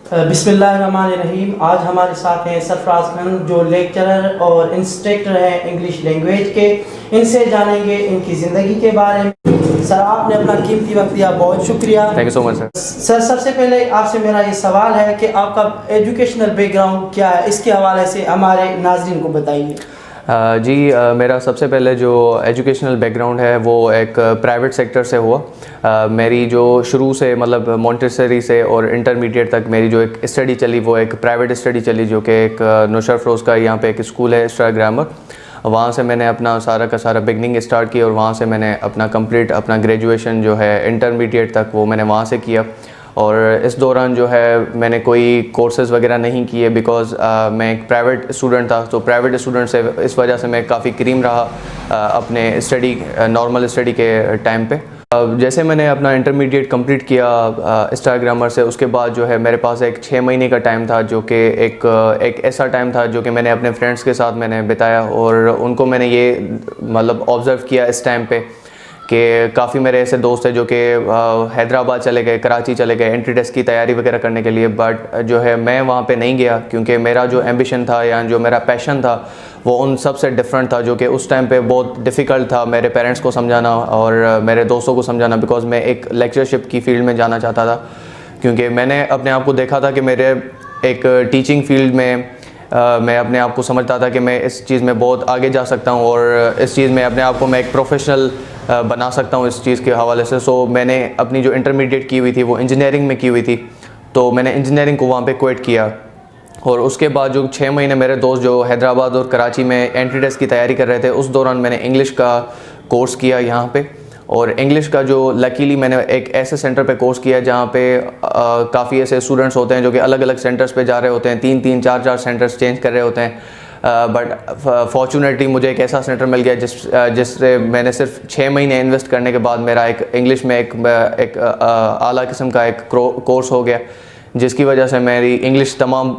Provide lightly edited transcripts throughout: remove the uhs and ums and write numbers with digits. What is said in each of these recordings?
बिस्मिल्लाहिर्रहमानिर्रहीम। आज हमारे साथ हैं सरफराज खान जो लेक्चरर और इंस्ट्रक्टर हैं इंग्लिश लैंग्वेज के। इनसे जानेंगे इनकी ज़िंदगी के बारे में। सर, आपने अपना कीमती वक्त दिया, बहुत शुक्रिया। Thank you so much sir. Sir, सबसे पहले आपसे मेरा ये सवाल है कि आपका एजुकेशनल बैकग्राउंड क्या है, इसके हवाले से हमारे नाज़रीन को बताइए। जी, मेरा सबसे पहले जो एजुकेशनल बैकग्राउंड है वो एक प्राइवेट सेक्टर से हुआ। मेरी जो शुरू से मतलब मॉन्टेसरी से और इंटरमीडिएट तक मेरी जो एक स्टडी चली वो एक प्राइवेट स्टडी चली, जो कि एक नुसरत फ़िरोज़ का यहाँ पे एक स्कूल है स्ट्रा ग्रामर। वहाँ से मैंने अपना सारा का सारा बिगनिंग स्टार्ट की और वहाँ से मैंने अपना कंप्लीट अपना ग्रेजुएशन जो है इंटरमीडिएट तक वो मैंने वहाँ से किया। और इस दौरान जो है मैंने कोई कोर्सेज़ वगैरह नहीं किए बिकॉज़ मैं एक प्राइवेट स्टूडेंट था। तो प्राइवेट स्टूडेंट से इस वजह से मैं काफ़ी करीम रहा अपने स्टडी नॉर्मल स्टडी के टाइम पे। जैसे मैंने अपना इंटरमीडिएट कंप्लीट किया स्ट्रा ग्रामर से, उसके बाद जो है मेरे पास एक 6 महीने का टाइम था, जो कि एक ऐसा टाइम था जो कि मैंने अपने फ्रेंड्स के साथ मैंने बिताया और उनको मैंने ये मतलब ऑब्ज़र्व किया इस टाइम पे कि काफ़ी मेरे ऐसे दोस्त हैं जो कि हैदराबाद चले गए, कराची चले गए एंट्री टेस्ट की तैयारी वगैरह करने के लिए। बट जो है मैं वहाँ पे नहीं गया क्योंकि मेरा जो एम्बिशन था या जो मेरा पैशन था वो उन सब से डिफरेंट था, जो कि उस टाइम पे बहुत डिफ़िकल्ट था मेरे पेरेंट्स को समझाना और मेरे दोस्तों को समझाना। बिकॉज़ मैं एक लेक्चरशिप की फ़ील्ड में जाना चाहता था, क्योंकि मैंने अपने आप को देखा था कि मेरे एक टीचिंग फील्ड में मैं अपने आप को समझता था कि मैं इस चीज़ में बहुत आगे जा सकता हूँ और इस चीज़ में अपने आप को मैं एक प्रोफेशनल बना सकता हूँ इस चीज़ के हवाले से। सो मैंने अपनी जो इंटरमीडिएट की हुई थी वो इंजीनियरिंग में की हुई थी, तो मैंने इंजीनियरिंग को वहाँ पे क्विट किया। और उसके बाद जो 6 महीने मेरे दोस्त जो हैदराबाद और कराची में एंट्री टेस्ट की तैयारी कर रहे थे, उस दौरान मैंने इंग्लिश का कोर्स किया यहाँ पे। और इंग्लिश का जो लकीली मैंने एक ऐसे सेंटर पे कोर्स किया जहाँ पे काफ़ी ऐसे स्टूडेंट्स होते हैं जो कि अलग अलग सेंटर्स पे जा रहे होते हैं, 3-3 4-4 सेंटर्स चेंज कर रहे होते हैं। बट फॉर्चुनेटली मुझे एक ऐसा सेंटर मिल गया जिससे मैंने सिर्फ 6 महीने इन्वेस्ट करने के बाद मेरा एक इंग्लिश में एक आला किस्म का एक कोर्स हो गया, जिसकी वजह से मेरी इंग्लिश तमाम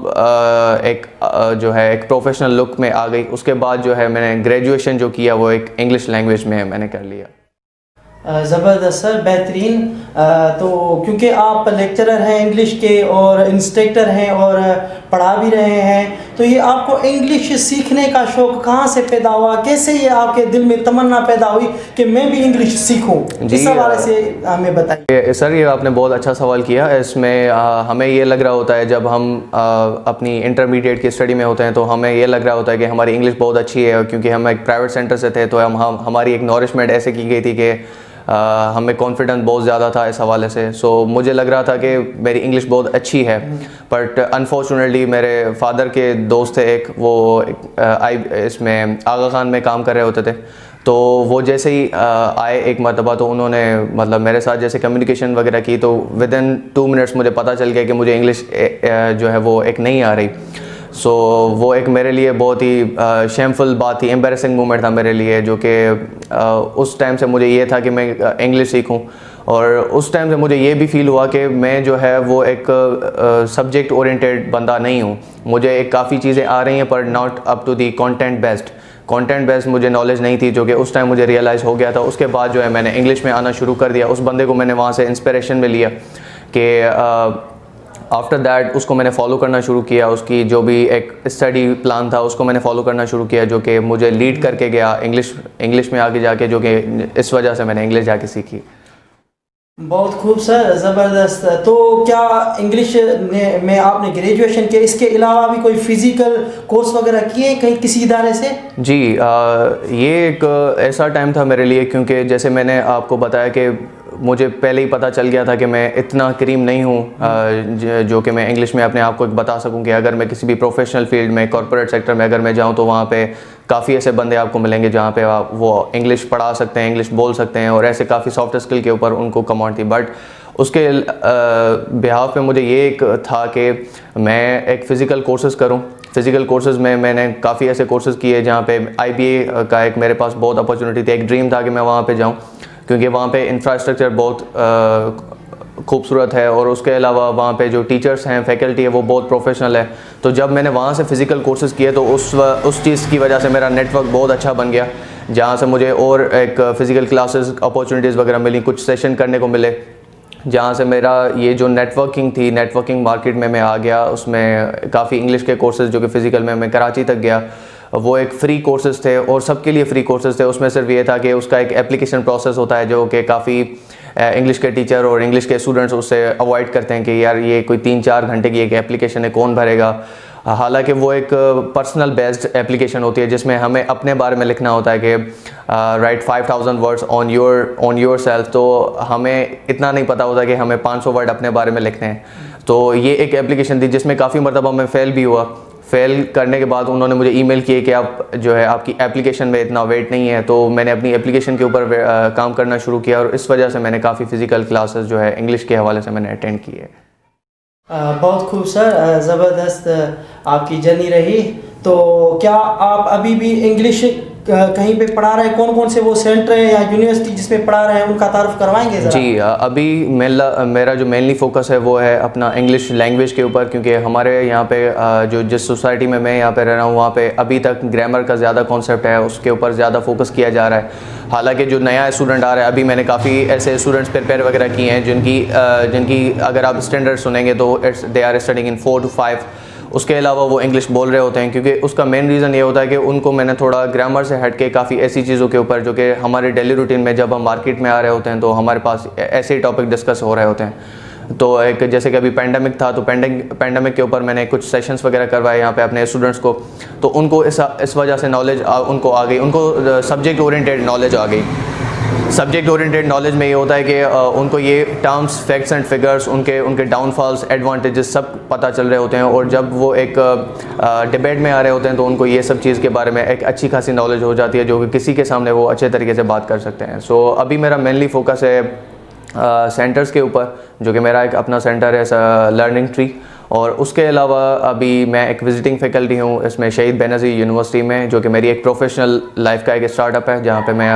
जो है एक प्रोफेशनल लुक में आ गई। उसके बाद जो है मैंने ग्रेजुएशन जो किया वो एक इंग्लिश लैंग्वेज में मैंने कर लिया। ज़बरदस्त सर, बेहतरीन। तो क्योंकि आप लेक्चरर हैं इंग्लिश के और इंस्ट्रक्टर हैं और पढ़ा भी रहे हैं, तो ये आपको इंग्लिश सीखने का शौक़ कहाँ से पैदा हुआ? कैसे ये आपके दिल में तमन्ना पैदा हुई कि मैं भी इंग्लिश सीखूं? इस हवाले से हमें बताइए। सर, ये आपने बहुत अच्छा सवाल किया। इसमें हमें ये लग रहा होता है जब हम अपनी इंटरमीडिएट की स्टडी में होते हैं तो हमें ये लग रहा होता है कि हमारी इंग्लिश बहुत अच्छी है, क्योंकि हम एक प्राइवेट सेंटर से थे तो हमारी एक नॉरिशमेंट ऐसे की गई थी कि हमें कॉन्फिडेंस बहुत ज़्यादा था इस हवाले से। सो मुझे लग रहा था कि मेरी इंग्लिश बहुत अच्छी है। बट अनफॉर्चुनेटली मेरे फादर के दोस्त थे एक, वो इसमें आगा खान में काम कर रहे होते थे। तो वो जैसे ही आए एक मरतबा, तो उन्होंने मतलब मेरे साथ जैसे कम्युनिकेशन वगैरह की, तो विदिन 2 मिनट्स मुझे पता चल गया कि मुझे इंग्लिश जो है वो एक नहीं आ रही। सो वो एक मेरे लिए बहुत ही शेमफुल बात थी, एम्बैरेसिंग मोमेंट था मेरे लिए, जो कि उस टाइम से मुझे ये था कि मैं इंग्लिश सीखूं। और उस टाइम से मुझे ये भी फ़ील हुआ कि मैं जो है वो एक सब्जेक्ट ओरिएंटेड बंदा नहीं हूँ। मुझे एक काफ़ी चीज़ें आ रही हैं पर not up to the content based मुझे नॉलेज नहीं थी, जो कि उस टाइम मुझे रियलाइज़ हो गया था। उसके बाद जो है मैंने इंग्लिश में आना शुरू कर दिया। उस बंदे को मैंने वहाँ से इंस्पिरेशन में लिया कि आफ्टर दैट उसको मैंने फ़ॉलो करना शुरू किया। उसकी जो भी एक स्टडी प्लान था उसको मैंने फ़ॉलो करना शुरू किया, जो कि मुझे लीड करके गया इंग्लिश में आगे जाके, जो कि इस वजह से मैंने इंग्लिश जाके सीखी। बहुत खूब सर, ज़बरदस्त। तो क्या इंग्लिश में आपने ग्रेजुएशन किया, इसके अलावा भी कोई फ़िज़िकल कोर्स वगैरह किए कहीं किसी इदारे से? जी, ये एक ऐसा टाइम था मेरे लिए, क्योंकि जैसे मैंने आपको बताया कि मुझे पहले ही पता चल गया था कि मैं इतना करीम नहीं हूँ जो कि मैं इंग्लिश में अपने आप को बता सकूँ कि अगर मैं किसी भी प्रोफेशनल फील्ड में, कॉर्पोरेट सेक्टर में अगर मैं जाऊँ तो वहाँ पे काफ़ी ऐसे बंदे आपको मिलेंगे जहाँ पे वो इंग्लिश पढ़ा सकते हैं, इंग्लिश बोल सकते हैं, और ऐसे काफ़ी सॉफ्ट स्किल के ऊपर उनको कमांड थी। बट उसके बिहाफ पे मुझे ये एक था कि मैं एक फ़िज़िकल कोर्सेज़ करूँ। फ़िज़िकल कोर्सेज़ में मैंने काफ़ी ऐसे कोर्सेज़ किए जहाँ पे IBA का एक मेरे पास बहुत अपॉर्चुनिटी थी। एक ड्रीम था कि मैं वहाँ पे जाऊँ, क्योंकि वहाँ पे इंफ्रास्ट्रक्चर बहुत खूबसूरत है और उसके अलावा वहाँ पे जो टीचर्स हैं, फैकल्टी है, वो बहुत प्रोफेशनल है। तो जब मैंने वहाँ से फ़िज़िकल कोर्सेज़ किए तो उस चीज़ की वजह से मेरा नेटवर्क बहुत अच्छा बन गया, जहाँ से मुझे और एक फ़िज़िकल क्लासेस अपॉर्चुनिटीज़ वगैरह मिली, कुछ सेशन करने को मिले। जहाँ से मेरा ये जो नेटवर्किंग थी, नेटवर्किंग मार्केट में मैं आ गया। उसमें काफ़ी इंग्लिश के कोर्सेज़ जो कि फ़िज़िकल में मैं कराची तक गया, वो एक फ़्री कोर्सेज़ थे और सबके लिए फ़्री कोर्सेज़ थे। उसमें सिर्फ ये था कि उसका एक एप्लीकेशन प्रोसेस होता है जो कि काफ़ी इंग्लिश के टीचर और इंग्लिश के स्टूडेंट्स उससे अवॉइड करते हैं कि यार ये कोई 3-4 घंटे की एक एप्लीकेशन है, कौन भरेगा। हालांकि वो एक पर्सनल बेस्ड एप्लीकेशन होती है जिसमें हमें अपने बारे में लिखना होता है कि right 5000 words on your self. तो हमें इतना नहीं पता होता कि हमें 500 वर्ड अपने बारे में लिखने हैं। तो ये एक एप्लीकेशन थी जिसमें काफ़ी मरतबा मैं फ़ेल भी हुआ। फ़ेल करने के बाद उन्होंने मुझे ईमेल किए कि आप जो है आपकी एप्लीकेशन में इतना वेट नहीं है। तो मैंने अपनी एप्लीकेशन के ऊपर काम करना शुरू किया और इस वजह से मैंने काफ़ी फ़िज़िकल क्लासेस जो है इंग्लिश के हवाले से मैंने अटेंड की है। बहुत खूब सर, ज़बरदस्त आपकी जर्नी रही। तो क्या आप अभी भी इंग्लिश कहीं पे पढ़ा रहे हैं? कौन कौन से वो सेंटर है या यूनिवर्सिटी जिसमें पढ़ा रहे हैं उनका तारुफ करवाएंगे ज़रा? जी, अभी मेरा जो मेनली फोकस है वो है अपना इंग्लिश लैंग्वेज के ऊपर, क्योंकि हमारे यहाँ पे जो जिस सोसाइटी में मैं यहाँ पे रह रहा हूँ वहाँ पे अभी तक ग्रामर का ज़्यादा कॉन्सेप्ट है, उसके ऊपर ज़्यादा फोकस किया जा रहा है। हालांकि जो नया स्टूडेंट आ रहा है, अभी मैंने काफ़ी ऐसे स्टूडेंट्स प्रिपेयर वगैरह किए हैं जिनकी अगर आप स्टैंडर्ड सुनेंगे तो they are studying in 4 to 5। उसके अलावा वो इंग्लिश बोल रहे होते हैं, क्योंकि उसका मेन रीज़न ये होता है कि उनको मैंने थोड़ा ग्रामर से हट के काफ़ी ऐसी चीज़ों के ऊपर जो कि हमारे डेली रूटीन में जब हम मार्केट में आ रहे होते हैं तो हमारे पास ऐसे ही टॉपिक डिस्कस हो रहे होते हैं। तो एक जैसे कि अभी पेंडेमिक था तो पेंडेमिक के ऊपर मैंने कुछ सेशंस वगैरह करवाए यहाँ पे अपने स्टूडेंट्स को। तो उनको इस वजह से नॉलेज उनको आ गई, उनको सब्जेक्ट ओरिएंटेड नॉलेज आ गई। सब्जेक्ट ओरिएंटेड नॉलेज में ये होता है कि उनको ये टर्म्स, फैक्ट्स एंड फिगर्स, उनके डाउनफॉल्स, एडवांटेजेस सब पता चल रहे होते हैं। और जब वो एक डिबेट में आ रहे होते हैं तो उनको ये सब चीज़ के बारे में एक अच्छी खासी नॉलेज हो जाती है जो कि किसी के सामने वो अच्छे तरीके से बात कर सकते हैं। सो अभी मेरा मेनली फोकस है सेंटर्स के ऊपर, जो कि मेरा एक अपना सेंटर है लर्निंग ट्री। और उसके अलावा अभी मैं एक विजिटिंग फैकल्टी हूँ इसमें शहीद बेनज़ीर यूनिवर्सिटी में, जो कि मेरी एक प्रोफेशनल लाइफ का एक स्टार्टअप है जहाँ पे मैं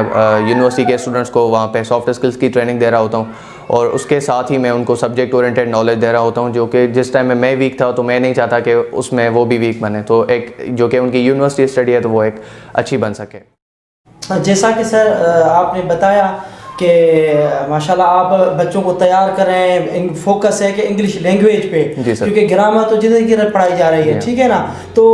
यूनिवर्सिटी के स्टूडेंट्स को वहाँ पे सॉफ्ट स्किल्स की ट्रेनिंग दे रहा होता हूँ। और उसके साथ ही मैं उनको सब्जेक्ट ओरिएंटेड नॉलेज दे रहा होता हूँ, जो कि जिस टाइम में मैं वीक था तो मैं नहीं चाहता कि उसमें वो भी वीक बने। तो एक जो कि उनकी यूनिवर्सिटी स्टडी है तो वो एक अच्छी बन सके। जैसा कि सर आपने बताया कि माशाल्लाह आप बच्चों को तैयार कर रहे हैं, फोकस है कि इंग्लिश लैंग्वेज पे, क्योंकि ग्रामर तो जिधर की पढ़ाई जा रही है, ठीक है ना। तो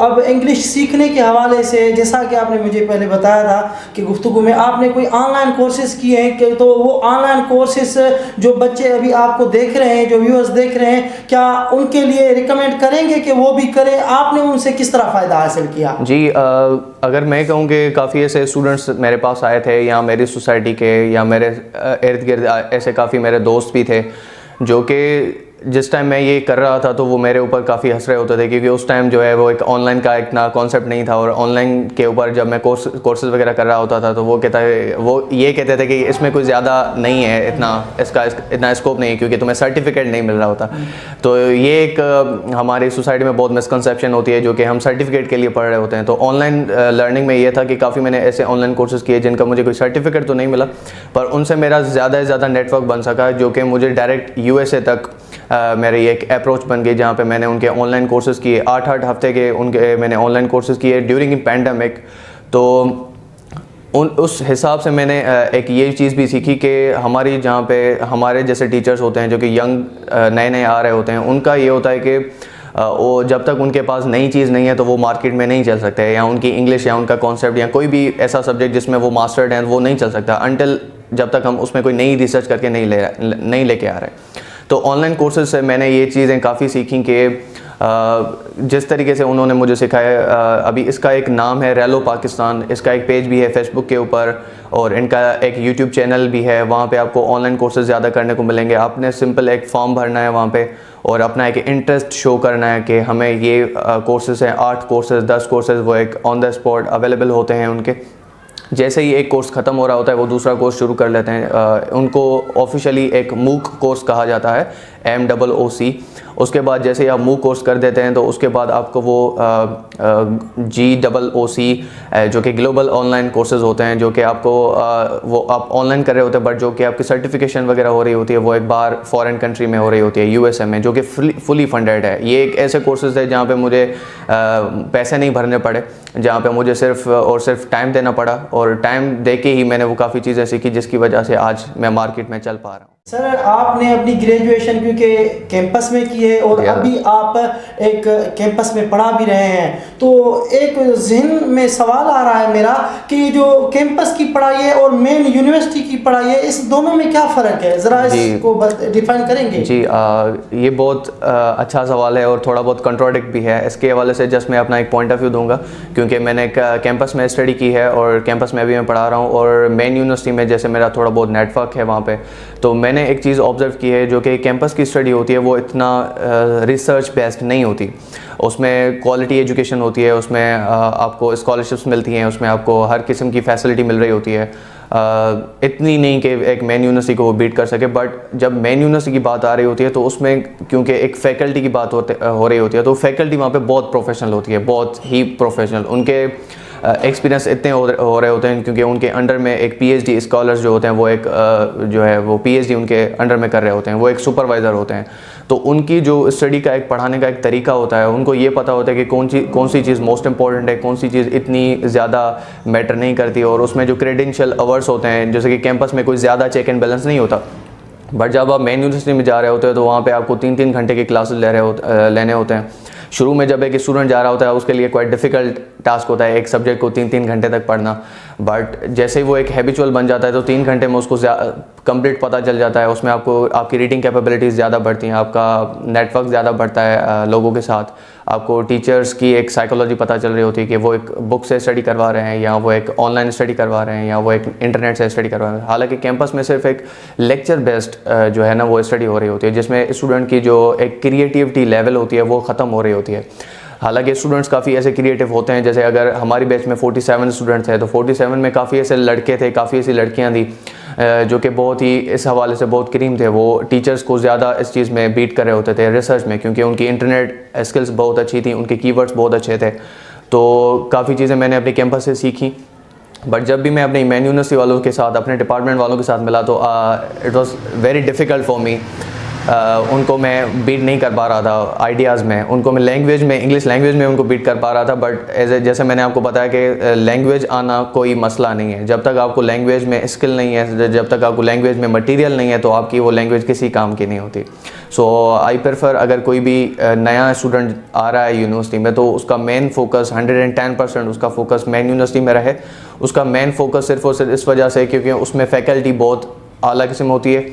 अब इंग्लिश सीखने के हवाले से जैसा कि आपने मुझे पहले बताया था कि गुफ्तगू में आपने कोई ऑनलाइन कोर्सेज किए हैं कि तो वो ऑनलाइन कोर्सेज जो बच्चे अभी आपको देख रहे हैं, जो व्यूअर्स देख रहे हैं, क्या उनके लिए रिकमेंड करेंगे कि वो भी करें? आपने उनसे किस तरह फ़ायदा हासिल किया? जी, अगर मैं कहूँ कि काफ़ी ऐसे स्टूडेंट्स मेरे पास आए थे या मेरी सोसाइटी के या मेरे इर्द गिर्द ऐसे काफ़ी मेरे दोस्त भी थे जो कि जिस टाइम मैं ये कर रहा था तो वो मेरे ऊपर काफ़ी हंस रहे होते थे, क्योंकि उस टाइम जो है वो एक ऑनलाइन का इतना कॉन्सेप्ट नहीं था। और ऑनलाइन के ऊपर जब मैं कोर्सेज वगैरह कर रहा होता था तो वो ये कहते थे कि इसमें कुछ ज़्यादा नहीं है, इतना स्कोप नहीं है, क्योंकि तुम्हें सर्टिफिकेट नहीं मिल रहा होता। तो ये एक हमारी सोसाइटी में बहुत मिसकंसेप्शन होती है जो कि हम सर्टिफिकेट के लिए पढ़ रहे होते हैं। तो ऑनलाइन लर्निंग में ये था कि काफ़ी मैंने ऐसे ऑनलाइन कोर्सेज किए जिनका मुझे कोई सर्टिफिकेट तो नहीं मिला, पर उनसे मेरा ज़्यादा से ज़्यादा नेटवर्क बन सका, जो कि मुझे डायरेक्ट USA तक मेरी एक अप्रोच बन गई, जहाँ पे मैंने उनके ऑनलाइन कोर्सेज़ किए 8-8 हफ्ते के मैंने ऑनलाइन कोर्सेज़ किए ड्यूरिंग पैंडमिक। तो उस हिसाब से मैंने एक ये चीज़ भी सीखी कि हमारी जहाँ पे हमारे जैसे टीचर्स होते हैं जो कि यंग नए आ रहे होते हैं, उनका ये होता है कि वो जब तक उनके पास नई चीज़ नहीं है तो वो मार्केट में नहीं चल सकते, या उनकी इंग्लिश या उनका कॉन्सेप्ट या कोई भी ऐसा सब्जेक्ट जिसमें वो मास्टर्ड हैं वो नहीं चल सकता अनटिल जब तक हम उसमें कोई नई रिसर्च करके नहीं लेके आ रहे। तो ऑनलाइन कोर्सेज से मैंने ये चीज़ें काफ़ी सीखी कि जिस तरीके से उन्होंने मुझे सिखाया। अभी इसका एक नाम है रेलो पाकिस्तान, इसका एक पेज भी है फेसबुक के ऊपर और इनका एक यूट्यूब चैनल भी है। वहाँ पे आपको ऑनलाइन कोर्सेज ज़्यादा करने को मिलेंगे। आपने सिंपल एक फॉर्म भरना है वहाँ पे और अपना एक इंटरेस्ट शो करना है कि हमें ये कोर्सेज हैं, 8 कोर्सेज 10 कोर्सेज वो एक ऑन द स्पॉट अवेलेबल होते हैं उनके। जैसे ही एक कोर्स ख़त्म हो रहा होता है वो दूसरा कोर्स शुरू कर लेते हैं। उनको ऑफिशियली एक मूक कोर्स कहा जाता है, MOOC। उसके बाद जैसे ही आप मूक कोर्स कर देते हैं तो उसके बाद आपको वो GOOC जो कि ग्लोबल ऑनलाइन कोर्सेज होते हैं, जो कि आपको वो आप ऑनलाइन कर रहे होते हैं, बट जो कि आपकी सर्टिफिकेशन वगैरह हो रही होती है वो एक बार फॉरेन कंट्री में हो रही होती है, USA में, जो कि फुली फंडेड है। ये एक ऐसे कोर्सेज है जहाँ पे मुझे पैसे नहीं भरने पड़े, जहाँ पे मुझे सिर्फ और सिर्फ टाइम देना पड़ा, और टाइम दे के ही मैंने वो काफ़ी चीज़ें सीखी जिसकी वजह से आज मैं मार्केट में चल पा रहा हूँ। सर आपने अपनी ग्रेजुएशन क्योंकि कैंपस में की है और Yeah. अभी आप एक कैंपस में पढ़ा भी रहे हैं, तो एक जहन में सवाल आ रहा है मेरा कि जो कैंपस की पढ़ाई है और मेन यूनिवर्सिटी की पढ़ाई है, इस दोनों में क्या फ़र्क है, ज़रा जी। इसको डिफाइन करेंगे? जी ये बहुत अच्छा सवाल है और थोड़ा बहुत कंट्रोडिक्ट भी है। इसके हवाले से जस्ट मैं अपना एक पॉइंट ऑफ व्यू दूंगा, क्योंकि मैंने कैंपस में स्टडी की है और कैंपस में अभी मैं पढ़ा रहा हूँ, और मेन यूनिवर्सिटी में जैसे मेरा थोड़ा बहुत नेटवर्क है वहाँ पे, तो मैंने एक चीज़ ऑब्जर्व की है जो कि कैंपस की स्टडी होती है वो इतना रिसर्च बेस्ड नहीं होती। उसमें क्वालिटी एजुकेशन होती है, उसमें आपको स्कॉलरशिप्स मिलती हैं, उसमें आपको हर किस्म की फैसिलिटी मिल रही होती है। इतनी नहीं कि एक मेन यूनिवर्सिटी को वो बीट कर सके, बट जब मेन यूनिवर्सिटी की बात आ रही होती है तो उसमें क्योंकि एक फैकल्टी की बात हो रही होती है, तो फैकल्टी वहाँ पे बहुत प्रोफेशनल होती है, बहुत ही प्रोफेशनल। उनके एक्सपीरियंस इतने हो रहे होते हैं क्योंकि उनके अंडर में एक पीएचडी स्कॉलर्स जो होते हैं वो एक जो है वो पीएचडी उनके अंडर में कर रहे होते हैं, वो एक सुपरवाइज़र होते हैं। तो उनकी जो स्टडी का एक पढ़ाने का एक तरीका होता है, उनको ये पता होता है कि कौन सी चीज़ मोस्ट इंपॉर्टेंट है, कौन सी चीज़ इतनी ज़्यादा मैटर नहीं करती। और उसमें जो क्रेडेंशियल अवर्स होते हैं, जैसे कि कैंपस में कोई ज़्यादा चेक एंड बैलेंस नहीं होता, बट जब आप मेन यूनिवर्सिटी में जा रहे होते हैं तो वहाँ पे आपको 3-3 घंटे की क्लासेस लेने होते हैं। शुरू में जब एक स्टूडेंट जा रहा होता है उसके लिए क्वाइट डिफ़िकल्ट टास्क होता है एक सब्जेक्ट को 3-3 घंटे तक पढ़ना, बट जैसे ही वो एक हैबिचुअल बन जाता है तो 3 घंटे में उसको कंप्लीट पता चल जाता है। उसमें आपकी रीडिंग कैपेबिलिटीज़ ज़्यादा बढ़ती हैं, आपका नेटवर्क ज़्यादा बढ़ता है लोगों के साथ, आपको टीचर्स की एक साइकोलॉजी पता चल रही होती है कि वो एक बुक से स्टडी करवा रहे हैं या वो एक ऑनलाइन स्टडी करवा रहे हैं या वो एक इंटरनेट से स्टडी करवा रहे हैं। हालांकि कैंपस में सिर्फ एक लेक्चर बेस्ड जो है ना वो स्टडी हो रही होती है, जिसमें स्टूडेंट की जो एक क्रिएटिविटी लेवल होती है वो ख़त्म हो रही होती है। हालांकि स्टूडेंट्स काफ़ी ऐसे क्रिएटिव होते हैं, जैसे अगर हमारी बैच में 47 स्टूडेंट्स हैं तो 47 में काफ़ी ऐसे लड़के थे, काफ़ी ऐसी लड़कियां थी जो कि बहुत ही इस हवाले से बहुत करीम थे। वो टीचर्स को ज़्यादा इस चीज़ में बीट कर रहे होते थे रिसर्च में, क्योंकि उनकी इंटरनेट स्किल्स बहुत अच्छी थी, उनके कीवर्ड्स बहुत अच्छे थे। तो काफ़ी चीज़ें मैंने अपने कैंपस से सीखी, बट जब भी मैं अपने मेन यूनिवर्सिटी वालों के साथ, अपने डिपार्टमेंट वालों के साथ मिला तो it was very difficult for me. उनको मैं बीट नहीं कर पा रहा था आइडियाज़ में, उनको मैं लैंग्वेज में, इंग्लिश लैंग्वेज में उनको बीट कर पा रहा था, बट जैसे मैंने आपको बताया कि लैंग्वेज आना कोई मसला नहीं है। जब तक आपको लैंग्वेज में स्किल नहीं है, जब तक आपको लैंग्वेज में मटेरियल नहीं है, तो आपकी वो लैंग्वेज किसी काम की नहीं होती। सो आई प्रेफर, अगर कोई भी नया स्टूडेंट आ रहा है यूनिवर्सिटी में तो उसका मेन फोकस 110% उसका फोकस मेन यूनिवर्सिटी में रहे। उसका मेन फोकस सिर्फ और सिर्फ इस वजह से क्योंकि उसमें फ़ैकल्टी बहुत आला किस्म होती है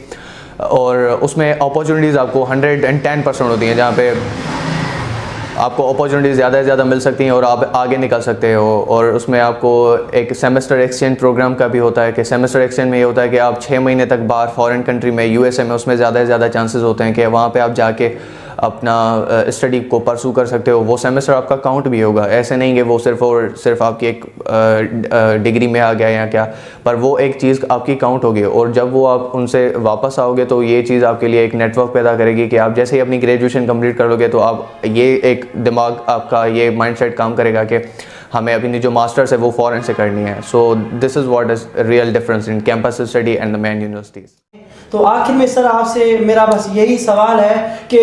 और उसमें अपॉर्चुनिटीज़ आपको 110% होती हैं, जहाँ पे आपको अपॉर्चुनिटीज़ ज़्यादा से ज़्यादा मिल सकती हैं और आप आगे निकल सकते हो। और उसमें आपको एक सेमेस्टर एक्सचेंज प्रोग्राम का भी होता है कि सेमेस्टर एक्सचेंज में ये होता है कि आप 6 महीने तक बाहर फॉरेन कंट्री में, यूएसए में, उसमें ज़्यादा से ज़्यादा चांसेस होते हैं कि वहाँ पे आप जाके अपना स्टडी को परसू कर सकते हो। वो सेमेस्टर आपका काउंट भी होगा, ऐसे नहीं कि वो सिर्फ और सिर्फ आपकी एक डिग्री में आ गया या क्या, पर वो एक चीज़ आपकी काउंट होगी। और जब वो आप उनसे वापस आओगे तो ये चीज़ आपके लिए एक नेटवर्क पैदा करेगी कि आप जैसे ही अपनी ग्रेजुएशन कंप्लीट कर लोगे तो आप ये एक दिमाग आपका ये माइंडसेट काम करेगा कि हमें अपनी जो मास्टर्स है वो फॉरेन से करनी है। So this is what is real difference in campus study and the main universities. तो आखिर में सर आपसे मेरा बस यही सवाल है कि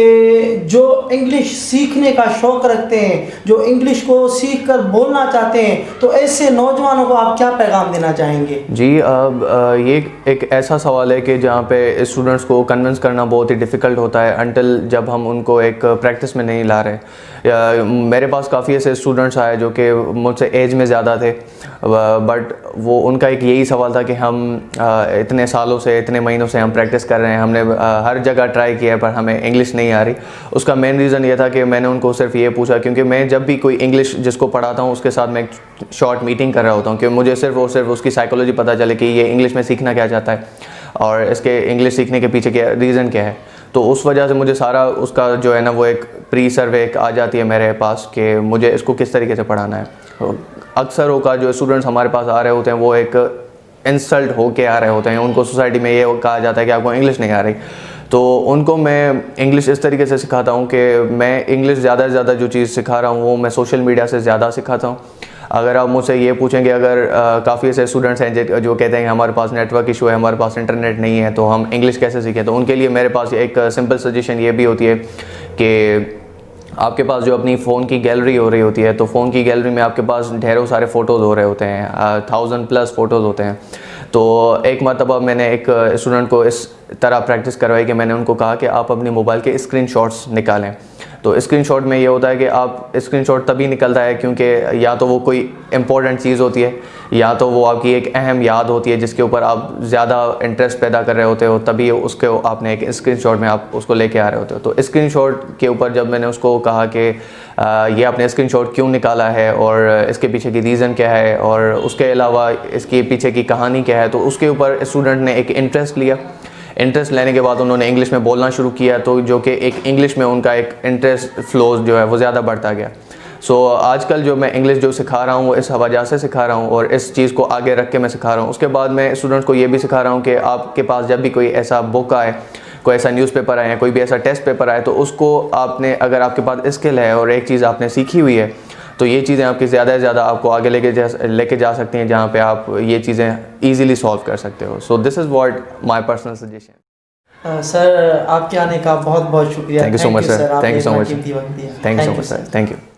जो इंग्लिश सीखने का शौक़ रखते हैं, जो इंग्लिश को सीख कर बोलना चाहते हैं, तो ऐसे नौजवानों को आप क्या पैगाम देना चाहेंगे? जी ये एक ऐसा सवाल है कि जहाँ पे स्टूडेंट्स को कन्विंस करना बहुत ही डिफ़िकल्ट होता है अनटिल जब हम उनको एक प्रैक्टिस में नहीं ला रहे। मेरे पास काफ़ी ऐसे स्टूडेंट्स आए जो कि मुझसे एज में ज़्यादा थे, बट वो उनका एक यही सवाल था कि हम इतने सालों से, इतने महीनों से हम प्रैक्टिस कर रहे हैं, हमने हर जगह ट्राई किया है पर हमें इंग्लिश नहीं आ रही। उसका मेन रीज़न ये था कि मैंने उनको सिर्फ ये पूछा, क्योंकि मैं जब भी कोई इंग्लिश जिसको पढ़ाता हूँ उसके साथ मैं एक शॉर्ट मीटिंग कर रहा होता हूँ कि मुझे सिर्फ और सिर्फ उसकी साइकोलॉजी पता चले कि ये इंग्लिश में सीखना क्या चाहता है और इसके इंग्लिश सीखने के पीछे क्या रीज़न क्या है। तो उस वजह से मुझे सारा उसका जो है ना वो एक प्री सर्वे आ जाती है मेरे पास कि मुझे इसको किस तरीके से पढ़ाना है। अक्सर का जो स्टूडेंट्स हमारे पास आ रहे होते हैं वो एक इंसल्ट होके आ रहे होते हैं, उनको सोसाइटी में ये कहा जाता है कि आपको इंग्लिश नहीं आ रही। तो उनको मैं इंग्लिश इस तरीके से सिखाता हूँ कि मैं इंग्लिश ज़्यादा से ज़्यादा जो चीज़ सिखा रहा हूँ वो मैं सोशल मीडिया से ज़्यादा सिखाता हूँ। अगर आप मुझसे ये पूछेंगे, अगर काफ़ी ऐसे स्टूडेंट्स हैं जो कहते हैं कि हमारे पास नेटवर्क इशू है, हमारे पास इंटरनेट नहीं है, तो हम इंग्लिश कैसे सीखें, तो उनके लिए मेरे पास एक सिंपल सजेशन ये भी होती है कि आपके पास जो अपनी फ़ोन की गैलरी हो रही होती है, तो फ़ोन की गैलरी में आपके पास ढेरों सारे फ़ोटोज़ हो रहे होते हैं, 1000+ फ़ोटोज़ होते हैं। तो एक मरतबा मैंने एक स्टूडेंट को इस तरह प्रैक्टिस करवाई कि मैंने उनको कहा कि आप अपने मोबाइल के स्क्रीनशॉट्स निकालें। तो स्क्रीनशॉट में ये होता है कि आप स्क्रीनशॉट तभी निकलता है क्योंकि या तो वो कोई इम्पोर्टेंट चीज़ होती है या तो वो आपकी एक अहम याद होती है जिसके ऊपर आप ज़्यादा इंटरेस्ट पैदा कर रहे होते हो, तभी उसके आपने एक स्क्रीनशॉट में आप उसको लेके आ रहे होते हो। तो स्क्रीनशॉट के ऊपर जब मैंने उसको कहा कि ये आपने स्क्रीनशॉट क्यों निकाला है और इसके पीछे की रीज़न क्या है और उसके अलावा इसके पीछे की कहानी क्या है, तो उसके ऊपर स्टूडेंट ने एक इंटरेस्ट लिया। इंटरेस्ट लेने के बाद उन्होंने इंग्लिश में बोलना शुरू किया, तो जो कि एक इंग्लिश में उनका एक इंटरेस्ट फ्लोज जो है वो ज़्यादा बढ़ता गया। सो आजकल जो मैं इंग्लिश जो सिखा रहा हूँ वो इस वजह से सिखा रहा हूँ और इस चीज़ को आगे रख के मैं सिखा रहा हूँ। उसके बाद मैं स्टूडेंट्स को ये भी सिखा रहा हूँ कि आपके पास जब भी कोई ऐसा बुक आए, कोई ऐसा न्यूज़पेपर आए, कोई भी ऐसा टेस्ट पेपर आए, तो उसको आपने, अगर आपके पास स्किल है और एक चीज़ आपने सीखी हुई है, तो ये चीज़ें आपकी ज़्यादा से ज़्यादा आपको आगे लेके जा सकती हैं जहाँ पे आप ये चीज़ें ईज़िली सॉल्व कर सकते हो। So this is what my personal suggestion. Sir आपके आने का बहुत बहुत शुक्रिया। Thank you so much sir. Thank you so much. कीमती वक्त दिया। Thank you so much sir. Thank you.